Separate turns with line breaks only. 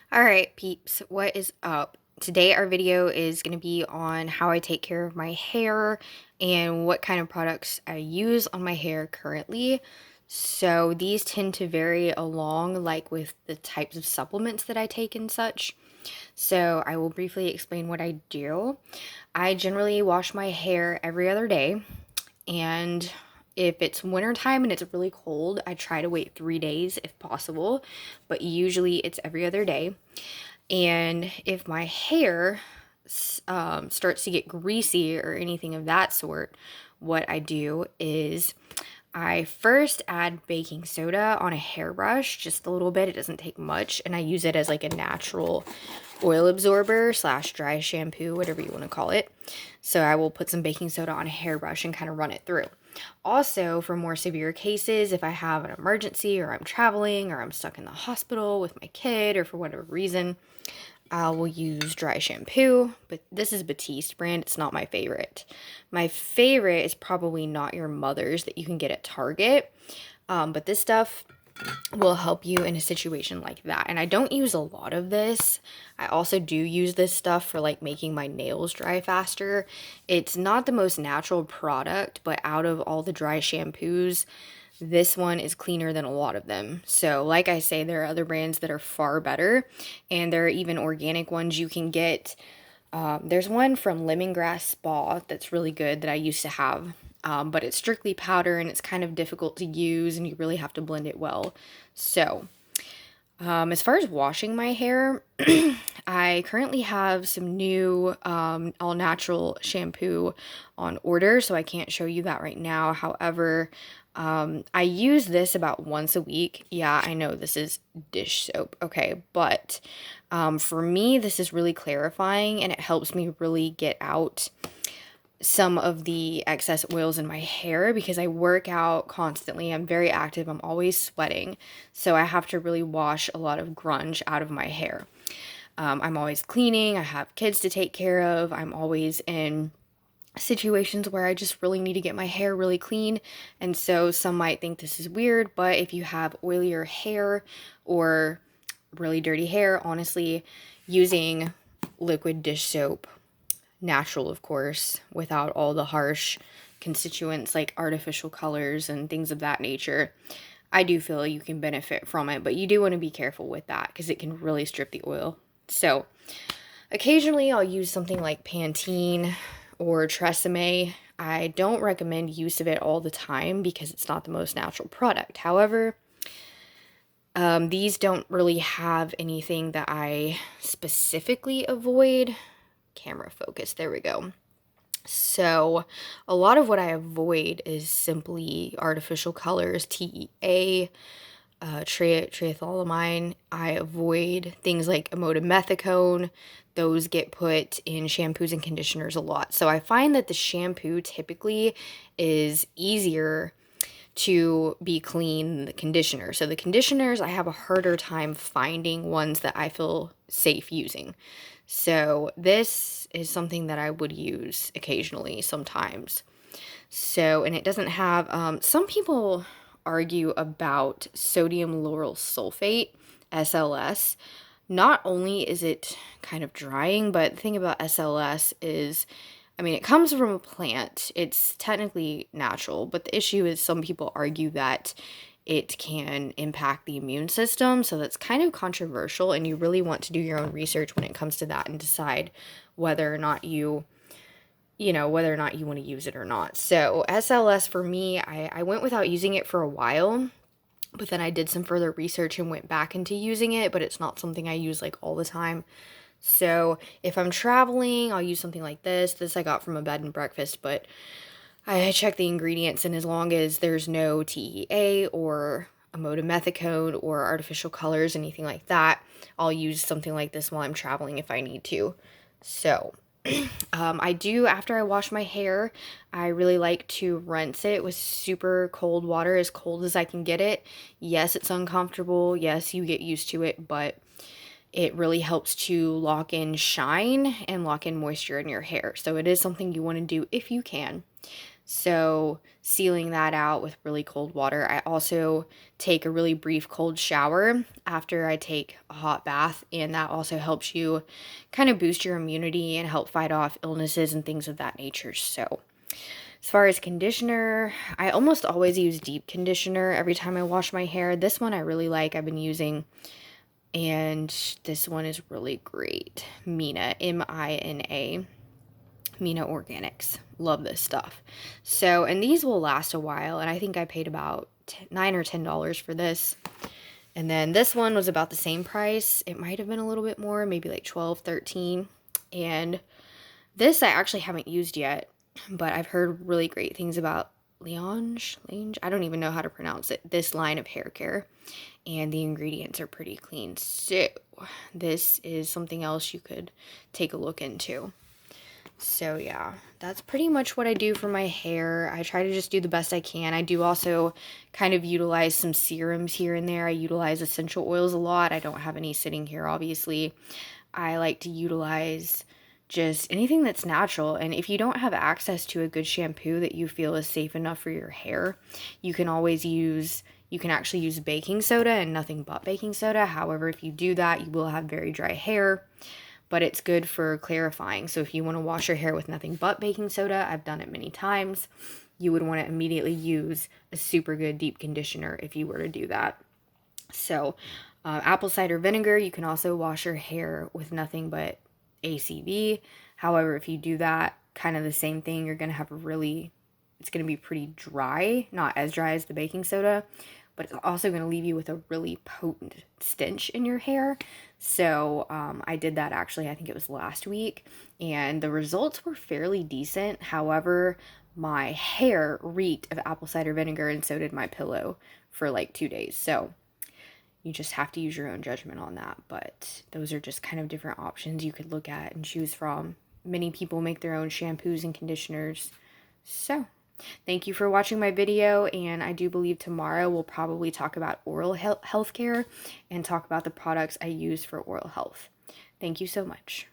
All right, peeps, what is up? Today, our video is going to be on how I take care of my hair and what kind of products I use on my hair currently. So, these tend to vary along, like with the types of supplements that I take and such. So, I will briefly explain what I do. I generally wash my hair every other day, and if it's wintertime and it's really cold, I try to wait 3 days if possible, but usually it's every other day. And if my hair starts to get greasy or anything of that sort, what I do is I first add baking soda on a hairbrush, just a little bit. It doesn't take much, and I use it as like a natural oil absorber slash dry shampoo, whatever you want to call it. So I will put some baking soda on a hairbrush and kind of run it through. Also, for more severe cases, if I have an emergency or I'm traveling or I'm stuck in the hospital with my kid or for whatever reason, I will use dry shampoo, but this is Batiste brand. It's not my favorite. My favorite is probably Not Your Mother's that you can get at Target. But this stuff will help you in a situation like that. And I don't use a lot of this. I also do use this stuff for like making my nails dry faster. It's not the most natural product, but out of all the dry shampoos, this one is cleaner than a lot of them. So, like I say, there are other brands that are far better, and there are even organic ones you can get. There's one from Lemongrass Spa that's really good that I used to have, but it's strictly powder and it's kind of difficult to use, and you really have to blend it well. So, as far as washing my hair, I currently have some new all natural shampoo on order, so I can't show you that right now. However, I use this about once a week. Yeah, I know this is dish soap, okay, but for me, this is really clarifying and it helps me really get out some of the excess oils in my hair because I work out constantly. I'm very active. I'm always sweating. So I have to really wash a lot of grunge out of my hair. I'm always cleaning. I have kids to take care of. I'm always in situations where I just really need to get my hair really clean. And so some might think this is weird, but if you have oilier hair or really dirty hair, honestly, using liquid dish soap, natural, of course, without all the harsh constituents like artificial colors and things of that nature, I do feel you can benefit from it, but you do want to be careful with that because it can really strip the oil. So, occasionally I'll use something like Pantene or Tresemme. I don't recommend use of it all the time because it's not the most natural product. However, these don't really have anything that I specifically avoid. Camera focus, there we go. So, a lot of what I avoid is simply artificial colors, TEA, triethylamine. I avoid things like imodimethicone. Those get put in shampoos and conditioners a lot. So, I find that the shampoo typically is easier to be clean than the conditioner. So, the conditioners, I have a harder time finding ones that I feel safe using. So, this is something that I would use occasionally, sometimes. So, and it doesn't have, some people argue about sodium lauryl sulfate, SLS. Not only is it kind of drying, but the thing about SLS is, I mean, it comes from a plant. It's technically natural, but the issue is some people argue that it can impact the immune system. So that's kind of controversial, and you really want to do your own research when it comes to that and decide whether or not whether or not you want to use it or not. So SLS for me, I went without using it for a while, but then I did some further research and went back into using it, but it's not something I use like all the time. So if I'm traveling, I'll use something like this. This I got from a bed and breakfast, but I check the ingredients, and as long as there's no TEA or imodimethicone or artificial colors, anything like that, I'll use something like this while I'm traveling if I need to. So, I do, after I wash my hair, I really like to rinse it with super cold water, as cold as I can get it. Yes, it's uncomfortable. Yes, you get used to it, but it really helps to lock in shine and lock in moisture in your hair. So it is something you want to do if you can. So sealing that out with really cold water. I also take a really brief cold shower after I take a hot bath, and that also helps you kind of boost your immunity and help fight off illnesses and things of that nature. So as far as conditioner, I almost always use deep conditioner every time I wash my hair. This one I really like, I've been using, and this one is really great. Mina, Mina. Mina Organics. Love this stuff. So, and these will last a while, and I think I paid about $9 or $10 for this. And then this one was about the same price. It might have been a little bit more, maybe like 12, 13. And this I actually haven't used yet, but I've heard really great things about Lange. I don't even know how to pronounce it. This line of hair care, and the ingredients are pretty clean. So this is something else you could take a look into. So yeah, that's pretty much what I do for my hair. I try to just do the best I can. I do also kind of utilize some serums here and there. I utilize essential oils a lot. I don't have any sitting here, obviously. I like to utilize just anything that's natural. And if you don't have access to a good shampoo that you feel is safe enough for your hair, you can actually use baking soda and nothing but baking soda. However, if you do that, you will have very dry hair, but it's good for clarifying. So if you want to wash your hair with nothing but baking soda, I've done it many times, you would want to immediately use a super good deep conditioner if you were to do that. So apple cider vinegar, you can also wash your hair with nothing but ACV. However, if you do that, kind of the same thing, you're going to have it's going to be pretty dry, not as dry as the baking soda, but it's also going to leave you with a really potent stench in your hair. So I did that actually, I think it was last week, and the results were fairly decent. However, my hair reeked of apple cider vinegar, and so did my pillow for like 2 days. So you just have to use your own judgment on that. But those are just kind of different options you could look at and choose from. Many people make their own shampoos and conditioners. So thank you for watching my video, and I do believe tomorrow we'll probably talk about oral health care and talk about the products I use for oral health. Thank you so much.